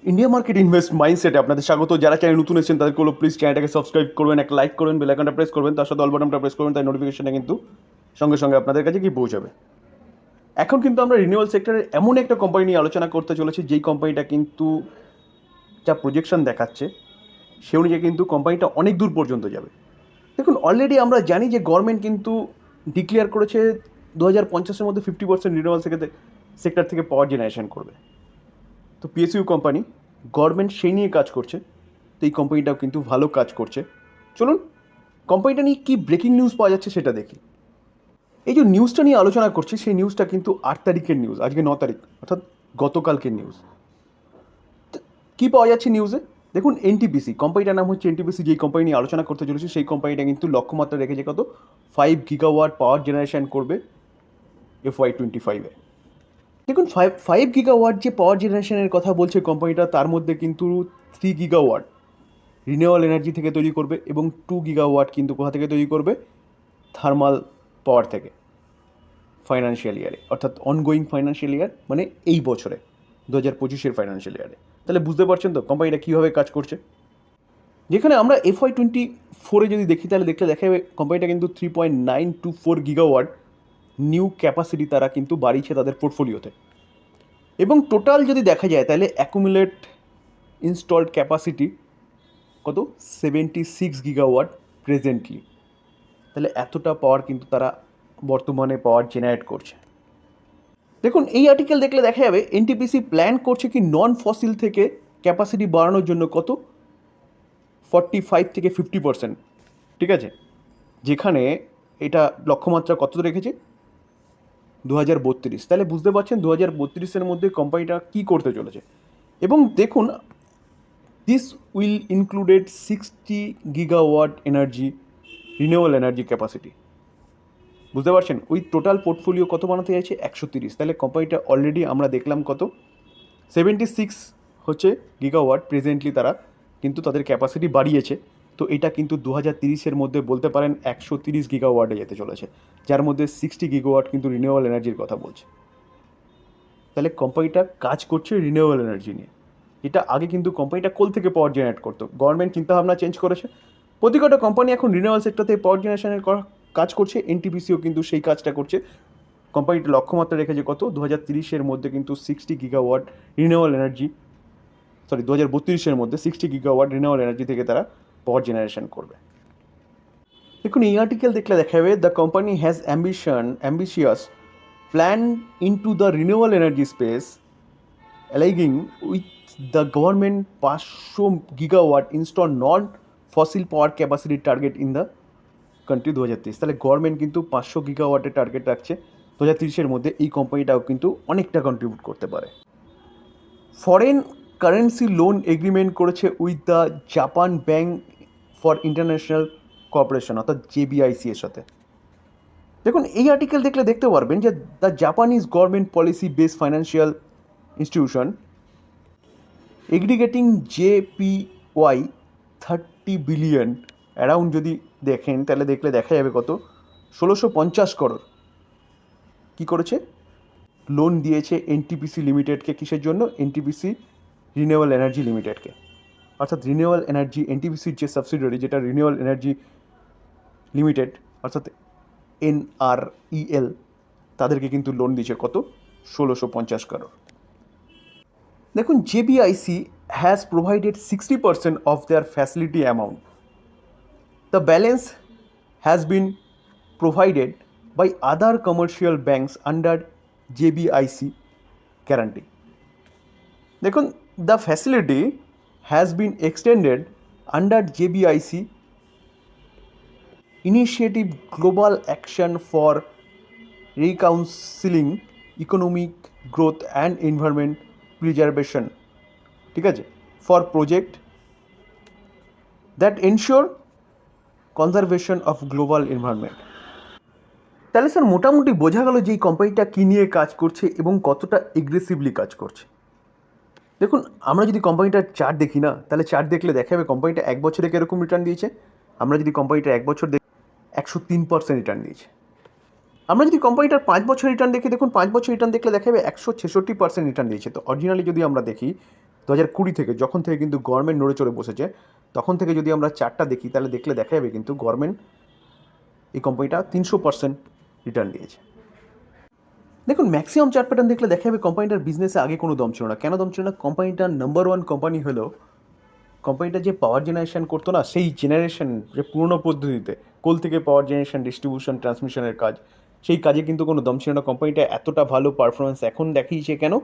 India market invest মাইন্ডসেটে আপনাদের স্বাগত। যারা চ্যানেল নতুন এসেছেন তাদেরকে বলবো প্লিজ চ্যানেলটাকে সাবস্ক্রাইব করবেন, একটা লাইক করবেন, বেল আইকনটা প্রেস করবেন, তার সাথে অল বাটনটা প্রেস করবেন, তাই নোটিফিকেশনটা কিন্তু সঙ্গে সঙ্গে আপনাদের কাছে কি পৌঁছাবে। এখন কিন্তু আমরা রিনিউয়াল সেক্টরের এমন একটা কোম্পানি নিয়ে আলোচনা করতে চলেছি যেই কোম্পানিটা কিন্তু যা প্রজেকশন দেখাচ্ছে সে অনুযায়ী কিন্তু কোম্পানিটা অনেক দূর পর্যন্ত যাবে। দেখুন, অলরেডি আমরা জানি যে গভর্নমেন্ট কিন্তু ডিক্লেয়ার করেছে 2050-এর মধ্যে 50% রিনিউয়াল সেক্টর থেকে পাওয়ার জেনারেশন করবে। তো পিএসইউ কোম্পানি, গভর্নমেন্ট সেই নিয়ে কাজ করছে, তো এই কোম্পানিটাও কিন্তু ভালো কাজ করছে। চলুন কোম্পানিটা নিয়ে কী ব্রেকিং নিউজ পাওয়া যাচ্ছে সেটা দেখি। এই যে নিউজটা নিয়ে আলোচনা করছি সেই নিউজটা কিন্তু 8 তারিখের নিউজ, আজকে 9 তারিখ, অর্থাৎ গতকালকের নিউজ। কী পাওয়া যাচ্ছে নিউজে দেখুন, এনটিপিসি কোম্পানিটার নাম হচ্ছে এনটিপিসি, যেই কোম্পানি নিয়ে আলোচনা করতে চলেছি সেই কোম্পানিটা কিন্তু লক্ষ্যমাত্রা রেখেছে কত, 5 গিগাওয়াট পাওয়ার জেনারেশন করবে FY25-এ। দেখুন, 5 গিগাওয়াট যে পাওয়ার জেনারেশনের কথা বলছে কোম্পানিটা, তার মধ্যে কিন্তু 3 গিগাওয়াট রিনিউয়েবল এনার্জি থেকে তৈরি করবে এবং 2 গিগাওয়াট কিন্তু কোথা থেকে তৈরি করবে, থার্মাল পাওয়ার থেকে, ফাইন্যান্সিয়াল ইয়ারে, অর্থাৎ অনগোয়িং ফাইন্যান্সিয়াল ইয়ার মানে এই বছরে 2025-এর ফাইন্যান্সিয়াল ইয়ারে। তাহলে বুঝতে পারছেন তো কোম্পানিটা কীভাবে কাজ করছে। যেখানে আমরা FY24-এ যদি দেখি তাহলে দেখা যাবে কোম্পানিটা কিন্তু 3.924 গিগাওয়াট নিউ ক্যাপাসিটি তারা কিন্তু বাড়িয়েছে তাদের পোর্টফোলিওতে। এবং টোটাল যদি দেখা যায় তাহলে অ্যাকুমুলেট ইনস্টলড ক্যাপাসিটি কত, 76 গিগাওয়াট প্রেজেন্টলি। তাহলে এতটা পাওয়ার কিন্তু তারা বর্তমানে পাওয়ার জেনারেট করছে। দেখুন, এই আর্টিকেল দেখলে দেখা যাবে এনটিপিসি প্ল্যান করছে কি নন ফসিল থেকে ক্যাপাসিটি বাড়ানোর জন্য কত, 45 থেকে 50%, ঠিক আছে। যেখানে এটা লক্ষ্যমাত্রা কত রেখেছে, 2032। তাহলে বুঝতে পারছেন 2032-এর মধ্যে কোম্পানিটা কী করতে চলেছে। এবং দেখুন, this will included 60 gigawatt energy renewable energy capacity. বুঝতে পারছেন, ওই টোটাল পোর্টফোলিও কত বানাতে চাইছে, 130। তাহলে কোম্পানিটা অলরেডি আমরা দেখলাম কত, 76 হচ্ছে গিগাওয়াট প্রেজেন্টলি তারা কিন্তু তাদের ক্যাপাসিটি বাড়িয়েছে। তো এটা কিন্তু 2030-এর মধ্যে বলতে পারেন 130 গিগাওয়াটে যেতে চলেছে, যার মধ্যে 60 গিগাওয়াট কিন্তু রিনিউয়েবল এনার্জির কথা বলছে। তাহলে কোম্পানিটা কাজ করছে রিনিউয়েবল এনার্জি নিয়ে। এটা আগে কিন্তু কোম্পানিটা কোল থেকে পাওয়ার জেনারেট করতো, গভর্নমেন্ট চিন্তাভাবনা চেঞ্জ করেছে, প্রতিকটা কোম্পানি এখন রিনিউয়েবল সেক্টর থেকে পাওয়ার জেনারেশনের কাজ করছে। এনটিপিসিও কিন্তু সেই কাজটা করছে। কোম্পানিটা লক্ষ্যমাত্রা রেখেছে কত, 2030-এর মধ্যে কিন্তু 60 গিগাওয়াট রিনিউয়েবল এনার্জি, 2032-এর মধ্যে 60 গিগাওয়াট রিনিউয়েবল এনার্জি থেকে তারা পাওয়ার জেনারেশন করবে। দেখুন, এই আর্টিকেল দেখলে দেখা যাবে the company has ambitious plan into the renewable energy space aligning with the government 500 gigawatt install non fossil power capacity target in the country 2030। তাহলে গভর্নমেন্ট কিন্তু 500 গিগাওয়াটের টার্গেট রাখছে 2030-এর মধ্যে। এই কোম্পানিটাও কিন্তু অনেকটা কন্ট্রিবিউট করতে পারে। ফরেন কারেন্সি লোন এগ্রিমেন্ট করেছে with the Japan bank for international cooperation, অর্থাৎ JBIC এর সাথে। দেখুন, এই আর্টিকেল দেখলে দেখতে পারবেন যে the Japanese government policy base financial institution aggregating JPY 30 billion around যদি দেখেন তাহলে দেখা যাবে কত, 1650 করোড় কী করেছে, লোন দিয়েছে এনটিপিসি লিমিটেডকে। কিসের জন্য, এনটিপিসি রিনিউয়েবল এনার্জি লিমিটেডকে, অর্থাৎ রিনিউয়েবল এনার্জি এনটিপিসির যে সাবসিডিয়ারি যেটা রিনিউয়েবল এনার্জি লিমিটেড, অর্থাৎ NREL, তাদেরকে কিন্তু লোন দিয়েছে কত, 1650 করোড়। দেখুন, JBIC has provided 60% of their facility amount. The balance has been provided by other commercial banks under JBIC guarantee. দেখুন, the facility has been extended under JBIC initiative Global Action for Reconciling Economic Growth and Environment Preservation, ঠিক আছে, for project that ensure conservation of global environment. তাহলে sir মোটামুটি বোঝা গেল যে এই কোম্পানিটা কী নিয়ে কাজ করছে এবং কতটা এগ্রেসিভলি কাজ করছে। দেখুন, আমরা যদি কোম্পানিটার চার্ট দেখি না, তাহলে চার্ট দেখলে দেখা যাবে কোম্পানিটা এক বছরে কীরকম রিটার্ন দিয়েছে। আমরা যদি কোম্পানিটা এক বছর দেখি 103% রিটার্ন দিয়েছে। আমরা যদি কোম্পানিটার 5 বছর রিটার্ন দেখি, দেখুন 5 বছর রিটার্ন দেখলে দেখা যাবে 166% রিটার্ন দিয়েছে। তো অরিজিনালি যদি আমরা দেখি 2020 থেকে যখন থেকে কিন্তু গভর্নমেন্ট নড়ে চড়ে বসেছে, তখন থেকে যদি আমরা চার্টটা দেখি তাহলে দেখা যাবে কিন্তু গভর্নমেন্ট এই কোম্পানিটা 300% রিটার্ন দিয়েছে। দেখুন ম্যাক্সিমাম চার্ট প্যাটার্ন দেখলে দেখা যাবে কোম্পানিটার বিজনেসে আগে কোনো দম ছিল না। কেন দম ছিল না? কোম্পানিটার নাম্বার 1 কোম্পানি হলো কোম্পানিটা যে পাওয়ার জেনারেশন করতো না, সেই জেনারেশন যে পুরনো পদ্ধতিতে কোল থেকে পাওয়ার জেনারেশন, ডিস্ট্রিবিউশন, ট্রান্সমিশনের কাজ, সেই কাজে কিন্তু কোনো দম ছিল না। কোম্পানিটা এতটা ভালো পারফরমেন্স এখন দেখিয়েছে কেন?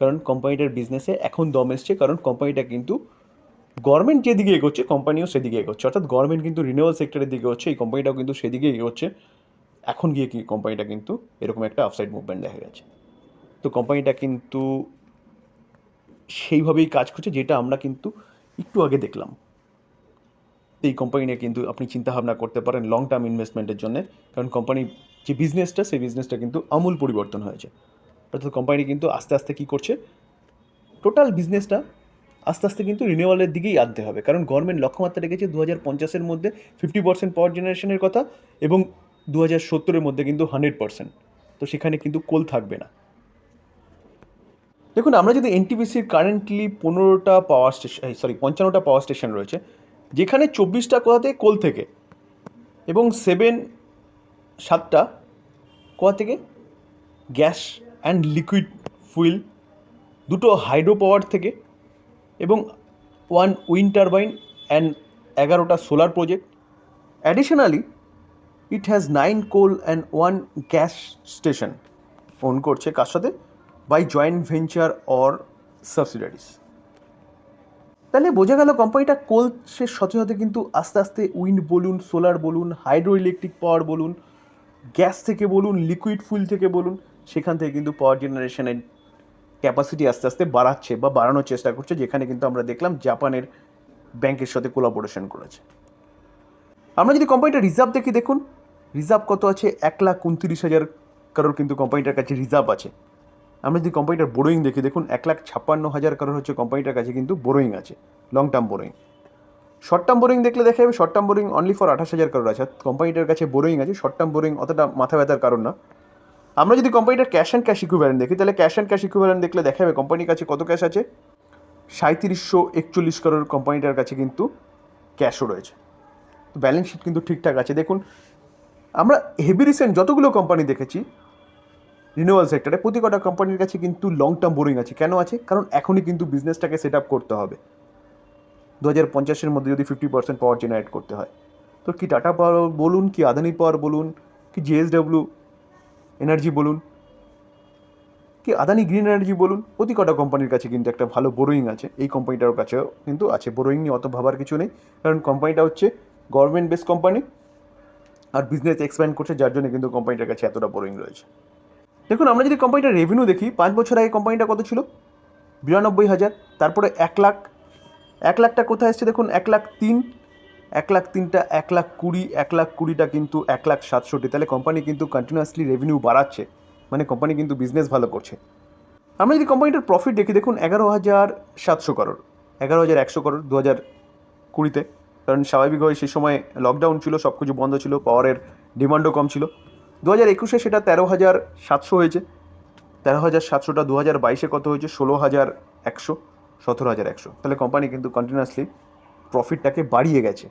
কারণ কোম্পানিটার বিজনেসে এখন দম এসছে, কারণ কোম্পানিটা কিন্তু গভর্নমেন্ট যেদিকে এগোচ্ছে কোম্পানিও সেদিকে এগোচ্ছে। অর্থাৎ গভর্নমেন্ট কিন্তু রিনিউয়াল সেক্টরের দিকে হচ্ছে, এই কোম্পানিটাও কিন্তু সেদিকে এগোচ্ছে। এখন গিয়ে কি কোম্পানিটা কিন্তু এরকম একটা আফসাইড মুভমেন্ট দেখা গেছে। তো কোম্পানিটা কিন্তু সেইভাবেই কাজ করছে যেটা আমরা কিন্তু একটু আগে দেখলাম। এই কোম্পানি নিয়ে কিন্তু আপনি চিন্তাভাবনা করতে পারেন লং টার্ম ইনভেস্টমেন্টের জন্য, কারণ কোম্পানির যে বিজনেসটা সেই বিজনেসটা কিন্তু আমূল পরিবর্তন হয়েছে। অর্থাৎ কোম্পানি কিন্তু আস্তে আস্তে কী করছে, টোটাল বিজনেসটা আস্তে আস্তে কিন্তু রিনিউয়ালের দিকেই আনতে হবে। কারণ গভর্নমেন্ট লক্ষ্যমাত্রা রেখেছে 2050-এর মধ্যে 50% পাওয়ার জেনারেশনের কথা, এবং 2070-এর মধ্যে কিন্তু 100%। তো সেখানে কিন্তু কোল থাকবে না। দেখুন আমরা যদি এনটিপিসির কারেন্টলি 15টা পাওয়ার স্টেশন, 55টা পাওয়ার স্টেশন রয়েছে, যেখানে 24টা কোথা থেকে? কোল থেকে, এবং 7টা কোথা থেকে? গ্যাস অ্যান্ড লিকুইড ফুয়েল, 2টো হাইড্রো পাওয়ার থেকে, এবং 1 উইন্ড টারবাইন অ্যান্ড 11টা solar project. Additionally it has 9 coal and 1 gas station own করছে, কার সাথে? By joint venture or subsidiaries. তাহলে বোঝা গেল কোম্পানিটা কোলের সাথে সাথে কিন্তু আস্তে আস্তে উইন্ড বলুন, সোলার বলুন, হাইড্রো ইলেকট্রিক পাওয়ার বলুন, গ্যাস থেকে বলুন, লিকুইড ফুয়েল থেকে বলুন, সেখান থেকে কিন্তু পাওয়ার জেনারেশনের ক্যাপাসিটি আস্তে আস্তে বাড়াচ্ছে বা বাড়ানোর চেষ্টা করছে, যেখানে কিন্তু আমরা দেখলাম জাপানের ব্যাংকের সাথে কোলাবোরেশন করেছে। আমরা যদি কোম্পানিটার রিজার্ভ দেখি, দেখুন রিজার্ভ কত আছে? 1,29,000 কারোর কিন্তু কোম্পানিটার কাছে রিজার্ভ আছে। আমরা যদি কোম্পানিটার বোরোয়িং দেখি, দেখুন 1,56,000 কারোর হচ্ছে কোম্পানিটার কাছে কিন্তু বোরোয়িং আছে, long term borrowing. Short term borrowing দেখলে দেখা যাবে short term borrowing only for 28,000 কারোর আছে। কোম্পানিটার কাছে বোরোয়িং আছে, শর্ট টার্ম বোরোয়িং অতটা মাথা ব্যথার কারণ না। আমরা যদি কোম্পানিটার ক্যাশ অ্যান্ড ক্যাশ ইকুইভ্যালেন্ট দেখি, তাহলে ক্যাশ অ্যান্ড ক্যাশ ইকুইভ্যালেন্ট দেখলে দেখা যাবে কোম্পানির কাছে কত ক্যাশ আছে? 3741 কারোর কোম্পানিটার কাছে কিন্তু ক্যাশও রয়েছে। তো ব্যালেন্স শিট কিন্তু ঠিকঠাক আছে। দেখুন আমরা হেভি রিসেন্ট যতগুলো কোম্পানি দেখেছি রিনিউয়াল সেক্টরে, প্রতি কটা কোম্পানির কাছে কিন্তু লং টার্ম বোরিং আছে। কেন আছে? কারণ এখনই কিন্তু বিজনেসটাকে সেট আপ করতে হবে। 2050-এর মধ্যে যদি 50% পাওয়ার জেনারেট করতে হয়, তো কি টাটা পাওয়ার বলুন, কি আদানি পাওয়ার বলুন, কি জেএসডব্লিউ এনার্জি বলুন, কি আদানি গ্রিন এনার্জি বলুন, প্রতি কটা কোম্পানির কাছে কিন্তু একটা ভালো বোরোয়িং আছে। এই কোম্পানিটার কাছেও কিন্তু আছে। বোরোয়িং নিয়ে অত ভাবার কিছু নেই, কারণ কোম্পানিটা হচ্ছে গভর্নমেন্ট বেস কোম্পানি আর বিজনেস এক্সপ্যান্ড করছে, যার জন্য কিন্তু কোম্পানিটার কাছে এতটা বোরোয়িং রয়েছে। দেখুন আমরা যদি কোম্পানিটার রেভিনিউ দেখি, 5 বছর আগে কোম্পানিটা কত ছিল? 92,000। তারপরে 1,00,000, 1,00,000টা কোথায় এসছে? দেখুন 1,03,000, 1,03,000টা 1,20,000, 1,20,000টা কিন্তু 1,67,000। তাহলে কোম্পানি কিন্তু কন্টিনিউয়াসলি রেভিনিউ বাড়াচ্ছে, মানে কোম্পানি কিন্তু বিজনেস ভালো করছে। আমরা যদি কোম্পানিটার প্রফিট দেখি, দেখুন 11,700 করোড়, 11,100 করোড় 2020-তে। কারণ স্বাভাবিকভাবে সেই সময় লকডাউন ছিল, সব কিছু বন্ধ ছিল, পাওয়ারের ডিমান্ডও কম ছিল। 2021-এ সেটা 13,700 হয়েছে। 13,700টা 2022-এ কত হয়েছে? 16,100, 17,100। তাহলে কোম্পানি কিন্তু কন্টিনিউয়াসলি প্রফিটটাকে বাড়িয়ে গেছে।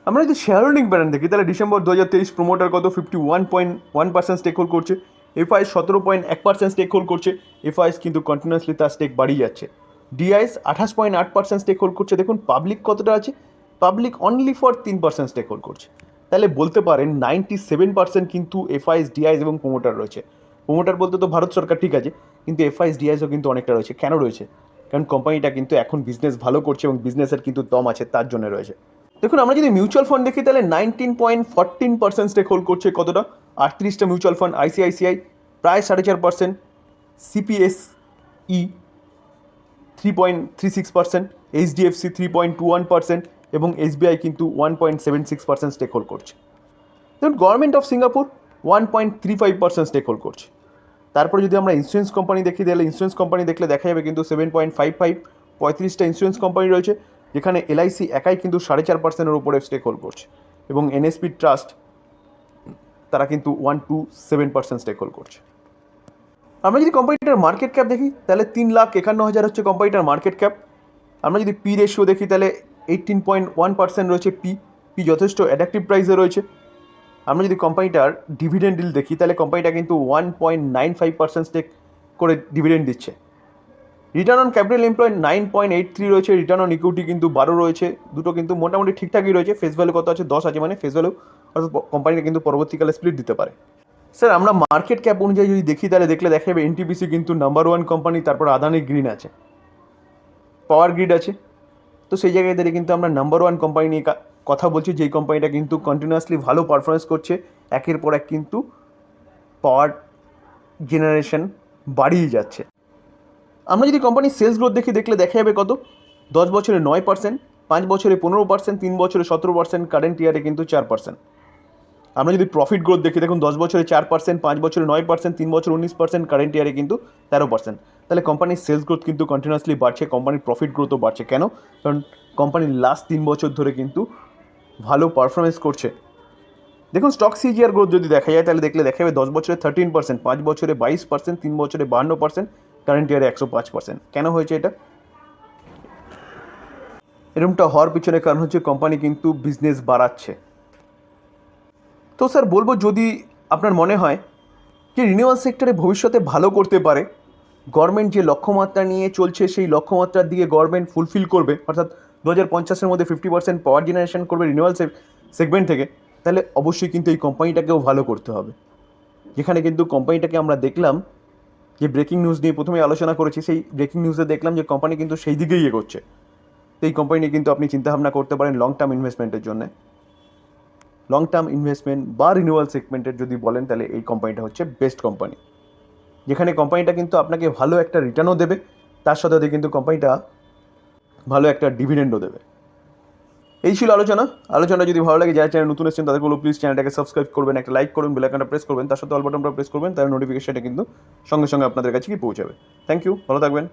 আমরা যদি শেয়ার হোল্ডিং প্যাটার্ন দেখি, তাহলে ডিসেম্বর 2023 প্রোমোটার কত? 51.1% স্টেক হোল্ড করছে। এফআইএস 17.1% স্টেক হোল্ড করছে। এফআইএস কিন্তু কন্টিনিউয়াসলি তার স্টেক বাড়িয়ে যাচ্ছে। ডিআইএস 28.8% স্টেক হোল্ড করছে। দেখুন পাবলিক কতটা আছে? Public only for 3% stake hold করছে। তাহলে বলতে পারেন 97% কিন্তু এফআইএস, ডিআইএস এবং প্রোমোটার রয়েছে। প্রোমোটার বলতে তো ভারত সরকার ঠিক আছে, কিন্তু এফআইএস, ডিআইএসও কিন্তু অনেকটা রয়েছে। কেন রয়েছে? কারণ কোম্পানিটা কিন্তু এখন বিজনেস ভালো করছে এবং বিজনেসের কিন্তু দম আছে, তার জন্য রয়েছে। দেখুন আমরা যদি মিউচুয়াল ফান্ড দেখি, তাহলে 19.14% স্টেক হোল্ড করছে। কতটা? 38টা মিউচুয়াল ফান্ড। আইসিআইসিআই প্রায় 4.5%, সিপিএসই 3.36%, এইচডিএফসি 3.21% এবং এসবিআই কিন্তু 1.76% স্টেক হোল্ড করছে। দেখুন government of Singapore 1.35% stake hold করছে। তারপরে যদি আমরা ইন্স্যুরেন্স কোম্পানি দেখি, তাহলে ইন্স্যুরেন্স কোম্পানি দেখলে দেখা যাবে কিন্তু 7.55, 35টা ইন্স্যুরেন্স কোম্পানি রয়েছে, যেখানে এলআইসি একাই কিন্তু 4.5%-এর উপরে স্টেক হোল্ড করছে, এবং এনএসপি ট্রাস্ট তারা কিন্তু 1 to 7% স্টেক হোল্ড করছে। আমরা যদি কোম্পানিটার মার্কেট ক্যাপ দেখি তাহলে 3,51,000 হচ্ছে কোম্পানিটার মার্কেট ক্যাপ। আমরা যদি পি রেশিও দেখি তাহলে 18.1% রয়েছে পি যথেষ্ট অ্যাট্রাকটিভ প্রাইসে রয়েছে। আমরা যদি কোম্পানিটার ডিভিডেন্ড ডিল দেখি তাহলে কোম্পানিটা কিন্তু 1.95% স্টেক করে ডিভিডেন্ড দিচ্ছে। রিটার্ন অন ক্যাপিটাল এমপ্লয়েড 9.83 রয়েছে, রিটার্ন অন ইকুইটি কিন্তু 12 রয়েছে, দুটো কিন্তু মোটামুটি ঠিকঠাকই রয়েছে। ফেস ভ্যালু কত আছে? 10 আছে, মানে ফেস ভ্যালু অর্থাৎ কোম্পানিটা কিন্তু পরবর্তীকালে স্প্লিট দিতে পারে। স্যার আমরা মার্কেট ক্যাপ অনুযায়ী যদি দেখি তাহলে দেখা যাবে এনটিপিসি কিন্তু নাম্বার 1 কোম্পানি, তারপর আদানি গ্রিন আছে, পাওয়ার গ্রিড আছে। তো সেই জায়গায় দাঁড়িয়ে কিন্তু আমরা নাম্বার 1 কোম্পানি নিয়ে কথা বলছি, যেই কোম্পানিটা কিন্তু কন্টিনিউয়াসলি ভালো পারফরমেন্স করছে, একের পর এক কিন্তু পাওয়ার জেনারেশন বাড়িয়ে যাচ্ছে। আমরা যদি কোম্পানির সেলস গ্রোথ দেখি দেখা যাবে কত? 10 বছরে 9%, 5 বছরে 15%, 3 বছরে 17%, কারেন্ট ইয়ারে কিন্তু 4%। আমরা যদি প্রফিট গ্রোথ দেখি, দেখুন 10 বছরে 4%, 5 বছরে 9%, 3 বছরে 19%, কারেন্ট ইয়ারে কিন্তু 13%। তাহলে কোম্পানির সেলস গ্রোথ কিন্তু কন্টিনিউয়াসলি বাড়ছে, কোম্পানির প্রফিট গ্রোথও বাড়ছে। কেন? কারণ কোম্পানির লাস্ট 3 বছর ধরে কিন্তু ভালো পারফরমেন্স করছে। দেখুন স্টক সিজিআর গ্রোথ যদি দেখা যায় তাহলে দেখা যাবে 10 বছরে 13%, 5 বছরে 22%, 3 বছরে 52%, কারেন্ট ইয়ারে 105%। কেন হয়েছে এটা? এরকমটা হওয়ার পিছনে কারণ হচ্ছে কোম্পানি কিন্তু বিজনেস বাড়াচ্ছে। তো স্যার বলবো, যদি আপনার মনে হয় যে রিনিউয়াল সেক্টরে ভবিষ্যতে ভালো করতে পারে, গভর্নমেন্ট যে লক্ষ্যমাত্রা নিয়ে চলছে সেই লক্ষ্যমাত্রার দিকে গভর্নমেন্ট ফুলফিল করবে, অর্থাৎ 2050-এর মধ্যে 50% পাওয়ার জেনারেশন করবে রিনিউয়াল সেগমেন্ট থেকে, তাহলে অবশ্যই কিন্তু এই কোম্পানিটাকেও ভালো করতে হবে। যেখানে কিন্তু কোম্পানিটাকে আমরা দেখলাম যে ব্রেকিং নিউজ নিয়ে প্রথমে আলোচনা করেছি, সেই ব্রেকিং নিউজে দেখলাম যে কোম্পানি কিন্তু সেই দিকেই এগোচ্ছে। তো এই কোম্পানি নিয়ে কিন্তু আপনি চিন্তাভাবনা করতে পারেন লং টার্ম ইনভেস্টমেন্টের জন্য। লং টার্ম ইনভেস্টমেন্ট বা রিনিউয়াল সেগমেন্টের যদি বলেন তাহলে এই কোম্পানিটা হচ্ছে বেস্ট কোম্পানি, যেখানে কোম্পানিটা কিন্তু আপনাকে ভালো একটা রিটার্নও দেবে, তার সাথে কিন্তু কোম্পানিটা ভালো একটা ডিভিডেন্ডও দেবে। এই ছিল আলোচনা যদি ভালো লাগে, যারা চ্যানেল নতুন এসেছেন তাদেরকে প্লিজ চ্যানেলটাকে সাবস্ক্রাইব করবেন, একটা লাইক করবেন, বেল আইকনটা প্রেস করবেন, তার সাথে অল বাটনটা প্রেস করবেন, তার নোটিফিকেশনটা কিন্তু সঙ্গে সঙ্গে আপনাদের কাছে কি পৌঁছাবে। থ্যাংক ইউ, ভালো থাকবেন।